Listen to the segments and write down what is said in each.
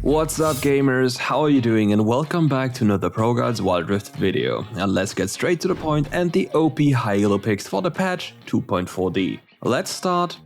What's up gamers, how are you doing, and welcome back to another ProGuards Wild Rift video. And let's get straight to the point and the OP high elo picks for the patch 2.4D. Let's start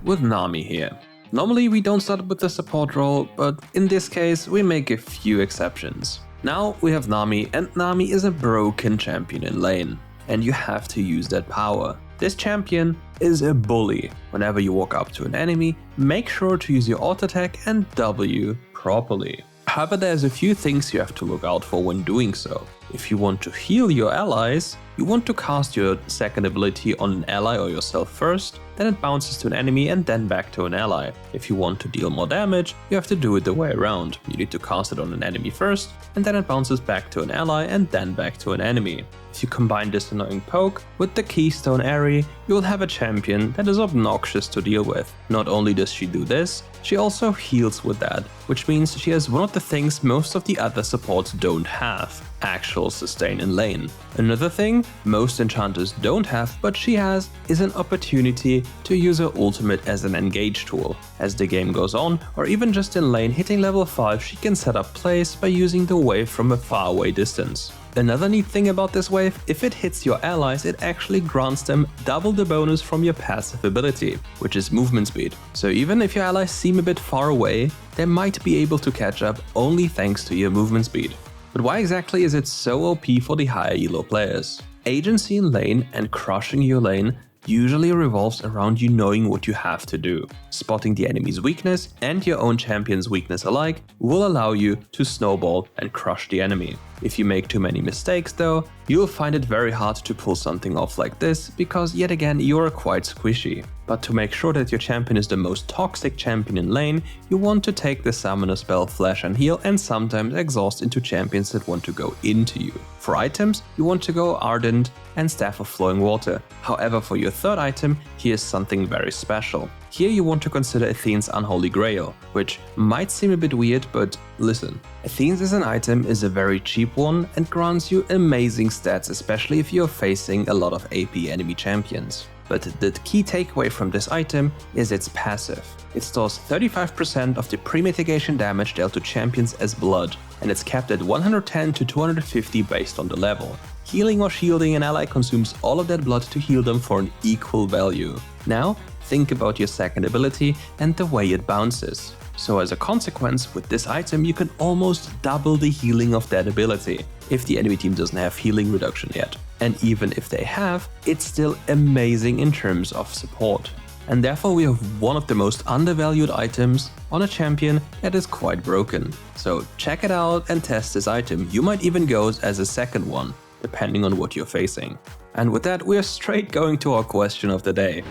with Nami here. Normally we don't start with the support role, but in this case we make a few exceptions. Now we have Nami, and Nami is a broken champion in lane, and you have to use that power. This champion is a bully. Whenever you walk up to an enemy, make sure to use your auto attack and W properly. However, there's a few things you have to look out for when doing so. If you want to heal your allies, you want to cast your second ability on an ally or yourself first, then it bounces to an enemy and then back to an ally. If you want to deal more damage, you have to do it the way around. You need to cast it on an enemy first, and then it bounces back to an ally and then back to an enemy. If you combine this annoying poke with the Keystone Aerie, you'll have a champion that is obnoxious to deal with. Not only does she do this, she also heals with that, which means she has one of the things most of the other supports don't have: actual sustain in lane. Another thing most enchanters don't have, but she has, is an opportunity to use her ultimate as an engage tool. As the game goes on, or even just in lane hitting level 5, she can set up plays by using the wave from a far away distance. Another neat thing about this wave, if it hits your allies, it actually grants them double the bonus from your passive ability, which is movement speed. So even if your allies seem a bit far away, they might be able to catch up only thanks to your movement speed. But why exactly is it so OP for the higher elo players? Agency in lane and crushing your lane usually revolves around you knowing what you have to do. Spotting the enemy's weakness and your own champion's weakness alike will allow you to snowball and crush the enemy. If you make too many mistakes though, you'll find it very hard to pull something off like this, because yet again you're quite squishy. But to make sure that your champion is the most toxic champion in lane, you want to take the summoner spell Flash and Heal and sometimes exhaust into champions that want to go into you. For items, you want to go Ardent and Staff of Flowing Water. However, for your third item, here's something very special. Here you want to consider Athene's Unholy Grail, which might seem a bit weird, but listen. Athene's as an item is a very cheap one and grants you amazing stats, especially if you're facing a lot of AP enemy champions. But the key takeaway from this item is its passive. It stores 35% of the pre-mitigation damage dealt to champions as blood, and it's capped at 110 to 250 based on the level. Healing or shielding an ally consumes all of that blood to heal them for an equal value. Now, think about your second ability and the way it bounces. So as a consequence, with this item you can almost double the healing of that ability, if the enemy team doesn't have healing reduction yet. And even if they have, it's still amazing in terms of support. And therefore we have one of the most undervalued items on a champion that is quite broken. So check it out and test this item. You might even go as a second one, depending on what you're facing. And with that, we are straight going to our question of the day.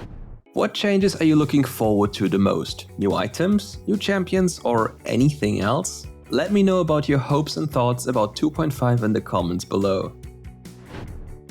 What changes are you looking forward to the most? New items, new champions, or anything else? Let me know about your hopes and thoughts about 2.5 in the comments below.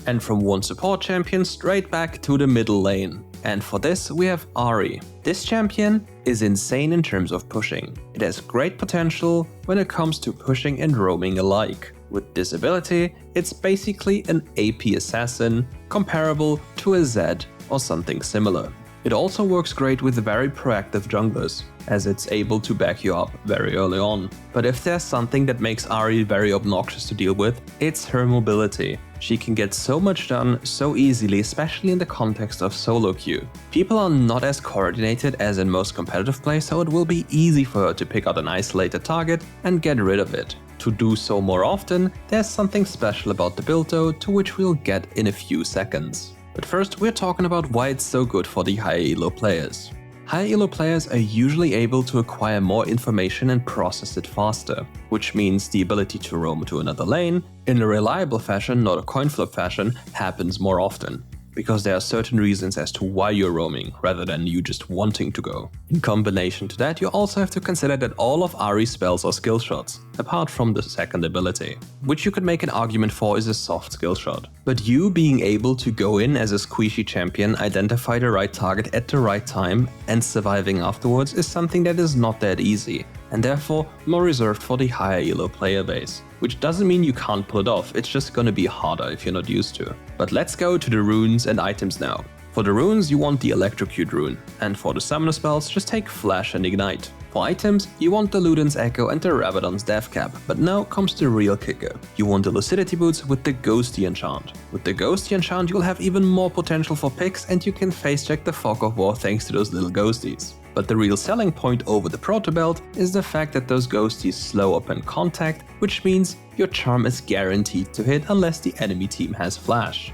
And from one support champion straight back to the middle lane. And for this we have Ahri. This champion is insane in terms of pushing. It has great potential when it comes to pushing and roaming alike. With this ability, it's basically an AP assassin, comparable to a Zed or something similar. It also works great with very proactive junglers, as it's able to back you up very early on. But if there's something that makes Ahri very obnoxious to deal with, it's her mobility. She can get so much done so easily, especially in the context of solo queue. People are not as coordinated as in most competitive play, so it will be easy for her to pick out an isolated target and get rid of it. To do so more often, there's something special about the build though, to which we'll get in a few seconds. But first, we're talking about why it's so good for the high elo players. High elo players are usually able to acquire more information and process it faster, which means the ability to roam to another lane, in a reliable fashion, not a coin flip fashion, happens more often. Because there are certain reasons as to why you're roaming, rather than you just wanting to go. In combination to that, you also have to consider that all of Ahri's spells are skill shots, apart from the second ability, which you could make an argument for is a soft skill shot. But you being able to go in as a squishy champion, identify the right target at the right time, and surviving afterwards is something that is not that easy, and therefore more reserved for the higher elo player base. Which doesn't mean you can't pull it off, it's just gonna be harder if you're not used to. But let's go to the runes and items now. For the runes you want the Electrocute rune, and for the summoner spells just take Flash and Ignite. For items, you want the Luden's Echo and the Rabadon's Death Cap, but now comes the real kicker. You want the Lucidity Boots with the Ghosty enchant. With the Ghosty enchant you'll have even more potential for picks and you can face check the Fog of War thanks to those little ghosties. But the real selling point over the Proto Belt is the fact that those ghosties slow up in contact, which means your charm is guaranteed to hit unless the enemy team has flash.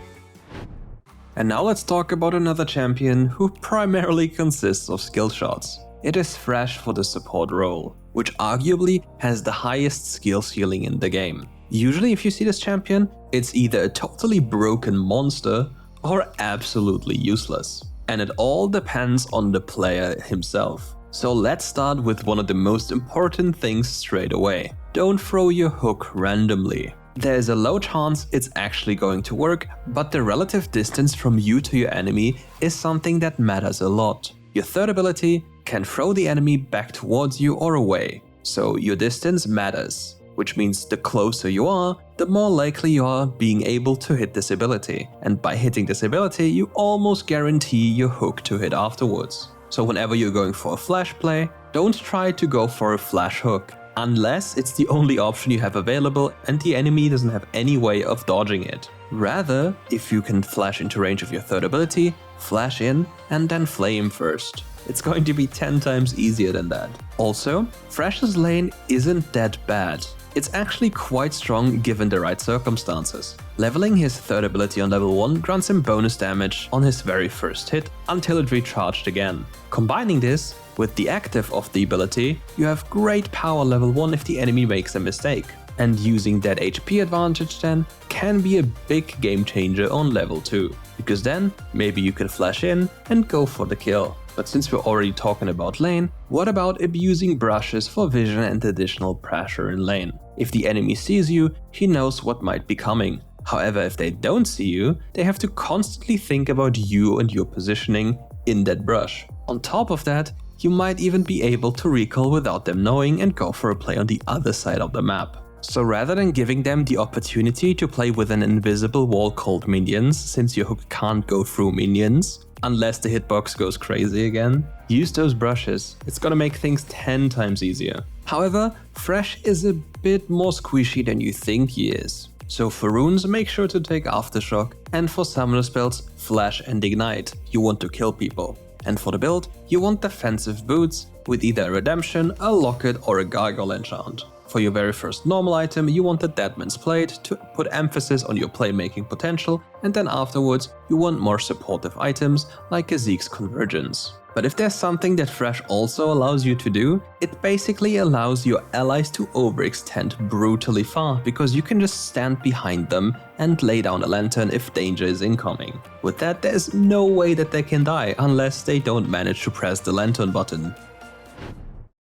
And now let's talk about another champion who primarily consists of skill shots. It is Thresh for the support role, which arguably has the highest skill ceiling in the game. Usually if you see this champion, it's either a totally broken monster or absolutely useless. And it all depends on the player himself. So let's start with one of the most important things straight away. Don't throw your hook randomly. There's a low chance it's actually going to work, but the relative distance from you to your enemy is something that matters a lot. Your third ability can throw the enemy back towards you or away, so your distance matters, which means the closer you are, the more likely you are being able to hit this ability. And by hitting this ability, you almost guarantee your hook to hit afterwards. So whenever you're going for a flash play, don't try to go for a flash hook, unless it's the only option you have available and the enemy doesn't have any way of dodging it. Rather, if you can flash into range of your third ability, flash in and then flame first. It's going to be 10 times easier than that. Also, Thresh's lane isn't that bad. It's actually quite strong given the right circumstances. Leveling his third ability on level 1 grants him bonus damage on his very first hit until it recharged again. Combining this with the active of the ability, you have great power level 1 if the enemy makes a mistake. And using that HP advantage then can be a big game changer on level 2, because then maybe you can flash in and go for the kill. But since we're already talking about lane, what about abusing brushes for vision and additional pressure in lane? If the enemy sees you, he knows what might be coming. However, if they don't see you, they have to constantly think about you and your positioning in that brush. On top of that, you might even be able to recall without them knowing and go for a play on the other side of the map. So rather than giving them the opportunity to play with an invisible wall called minions, since your hook can't go through minions, unless the hitbox goes crazy again, use those brushes. It's gonna make things 10 times easier. However, Thresh is a bit more squishy than you think he is. So for runes, make sure to take Aftershock, and for summoner spells, Flash and Ignite. You want to kill people. And for the build, you want defensive boots with either a Redemption, a Locket or a Gargoyle enchant. For your very first normal item, you want the Deadman's Plate to put emphasis on your playmaking potential, and then afterwards you want more supportive items like a Zeke's Convergence. But if there's something that Thresh also allows you to do, it basically allows your allies to overextend brutally far, because you can just stand behind them and lay down a lantern if danger is incoming. With that, there's no way that they can die unless they don't manage to press the lantern button.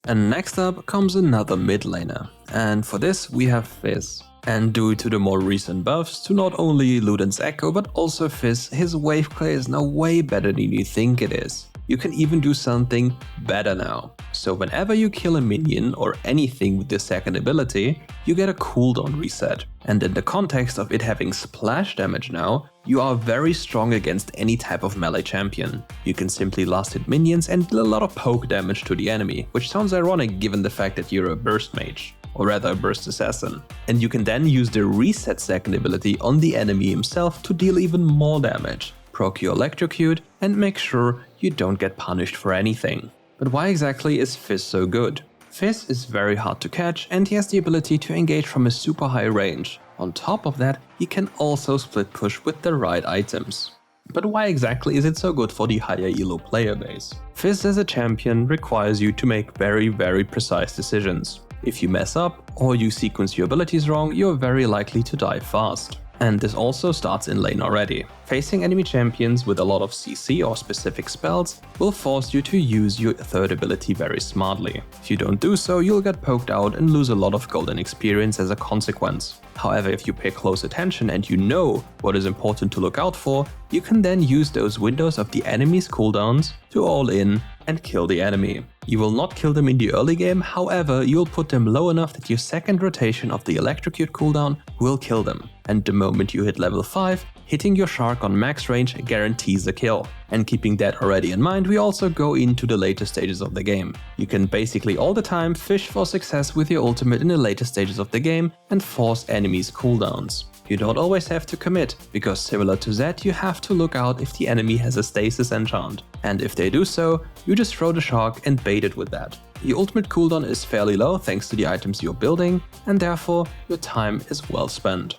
And next up comes another mid laner, and for this we have Fizz. And due to the more recent buffs to not only Luden's Echo but also Fizz, his wave clear is now way better than you think it is. You can even do something better now. So whenever you kill a minion or anything with the second ability, you get a cooldown reset. And in the context of it having splash damage now, you are very strong against any type of melee champion. You can simply last hit minions and deal a lot of poke damage to the enemy, which sounds ironic given the fact that you're a burst mage, or rather a burst assassin. And you can then use the reset second ability on the enemy himself to deal even more damage, proc your electrocute, and make sure you don't get punished for anything. But why exactly is Fizz so good? Fizz is very hard to catch and he has the ability to engage from a super high range. On top of that, he can also split push with the right items. But why exactly is it so good for the higher elo player base? Fizz as a champion requires you to make very precise decisions. If you mess up or you sequence your abilities wrong, you're very likely to die fast. And this also starts in lane already. Facing enemy champions with a lot of CC or specific spells will force you to use your third ability very smartly. If you don't do so, you'll get poked out and lose a lot of golden experience as a consequence. However, if you pay close attention and you know what is important to look out for, you can then use those windows of the enemy's cooldowns to all in and kill the enemy. You will not kill them in the early game, however, you'll put them low enough that your second rotation of the electrocute cooldown will kill them. And the moment you hit level 5, Hitting your Shark on max range guarantees a kill. And keeping that already in mind, we also go into the later stages of the game. You can basically all the time fish for success with your ultimate in the later stages of the game and force enemies cooldowns. You don't always have to commit, because similar to that you have to look out if the enemy has a stasis enchant. And if they do so, you just throw the Shark and bait it with that. Your ultimate cooldown is fairly low thanks to the items you're building, and therefore your time is well spent.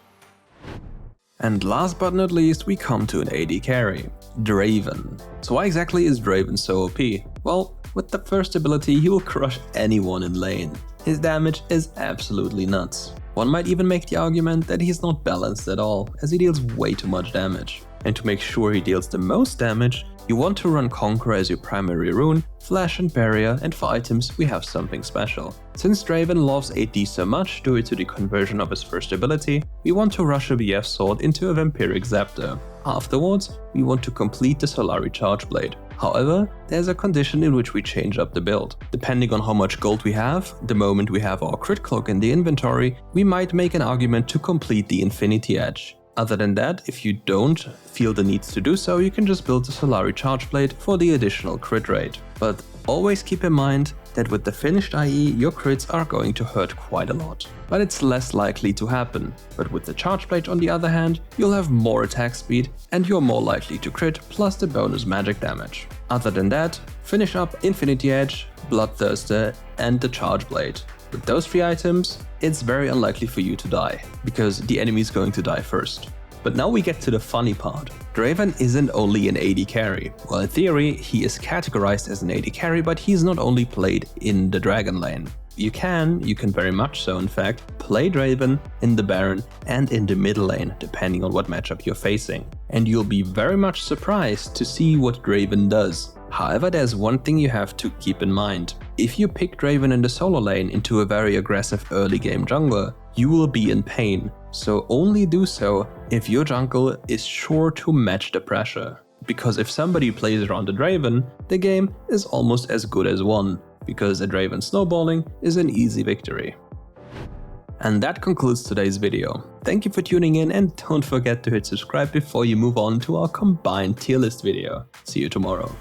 And last but not least, we come to an AD carry, Draven. So why exactly is Draven so OP? Well, with the first ability he will crush anyone in lane. His damage is absolutely nuts. One might even make the argument that he's not balanced at all, as he deals way too much damage. And to make sure he deals the most damage, you want to run Conqueror as your primary rune, Flash and Barrier, and for items we have something special. Since Draven loves AD so much due to the conversion of his first ability, we want to rush a BF sword into a Vampiric Scepter. Afterwards, we want to complete the Solari Charge Blade. However, there's a condition in which we change up the build. Depending on how much gold we have, the moment we have our crit cloak in the inventory, we might make an argument to complete the Infinity Edge. Other than that, if you don't feel the need to do so, you can just build the Solari Charge Blade for the additional crit rate. But always keep in mind that with the finished IE, your crits are going to hurt quite a lot. But it's less likely to happen. But with the Charge Blade on the other hand, you'll have more attack speed and you're more likely to crit, plus the bonus magic damage. Other than that, finish up Infinity Edge, Bloodthirster and the Charge Blade. With those 3 items, it's very unlikely for you to die, because the enemy is going to die first. But now we get to the funny part. Draven isn't only an AD carry. Well, in theory, he is categorized as an AD carry, but he's not only played in the Dragon lane. You can very much so in fact, play Draven in the Baron and in the middle lane, depending on what matchup you're facing. And you'll be very much surprised to see what Draven does. However, there's one thing you have to keep in mind. If you pick Draven in the solo lane into a very aggressive early game jungler, you will be in pain. So only do so if your jungle is sure to match the pressure. Because if somebody plays around the Draven, the game is almost as good as won, because a Draven snowballing is an easy victory. And that concludes today's video. Thank you for tuning in, and don't forget to hit subscribe before you move on to our combined tier list video. See you tomorrow.